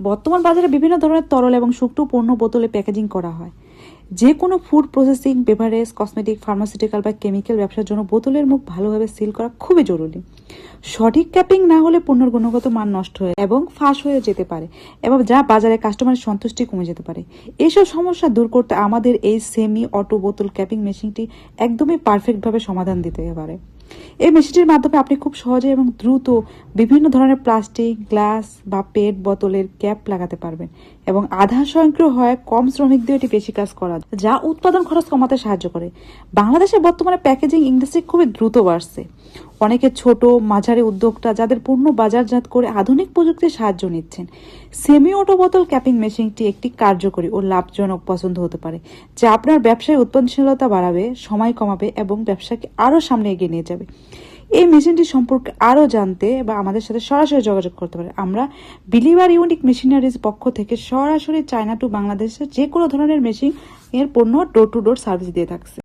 বর্তমান বাজারে বিভিন্ন ধরনের তরল এবং শুকনো পণ্য বোতলে প্যাকেজিং করা হয়। যে কোনো food processing, beverage, cosmetic, pharmaceutical বা কেমিক্যাল ব্যবসার জন্য বোতলের মুখ ভালোভাবে সিল করা খুবই জরুরি। সঠিক ক্যাপিং না হলে পণ্যের গুণগত মান নষ্ট হয়ে এবং ফাঁস হয়ে যেতে পারে এবং যা বাজারে কাস্টমারের সন্তুষ্টি কমে যেতে পারে। এইসব সমস্যা দূর করতে আমাদের এই সেমি অটো বোতল ক্যাপিং মেশিনটি একদমই পারফেক্টভাবে সমাধান দিতে পারে। এই মেশিনটির মাধ্যমে আপনি খুব সহজে এবং দ্রুত বিভিন্ন ধরনের প্লাস্টিক, গ্লাস বা পেট বোতলের ক্যাপ লাগাতে পারবেন এবং আধা স্বয়ংক্রিয় হয় কম শ্রমিক দিয়ে এটি বেশি কাজ করা, যা উৎপাদন খরচ কমাতে সাহায্য করে। বাংলাদেশে বর্তমানে প্যাকেজিং ইন্ডাস্ট্রি খুবই দ্রুত বাড়ছে। অনেকে ছোট মাঝারি উদ্যোক্তা যাদের পণ্য বাজারজাত করে আধুনিক প্রযুক্তির সাহায্য নিচ্ছেন। সেমি অটো বোতল ক্যাপিং মেশিনটি একটি কার্যকরী ও লাভজনক পছন্দ হতে পারে, যা আপনার ব্যবসায় উৎপাদনশীলতা বাড়াবে, সময় কমাবে এবং ব্যবসাকে আরও সামনে এগিয়ে নিয়ে যাবে। এই মেশিনটি সম্পর্কে আরও জানতে বা আমাদের সাথে সরাসরি যোগাযোগ করতে পারে। আমরা বিলিভার ইউনিক মেশিনারিজ পক্ষ থেকে সরাসরি চায়না টু বাংলাদেশের যে কোনো ধরনের মেশিন এর পণ্য ডোর টু ডোর সার্ভিস দিয়ে থাকছে।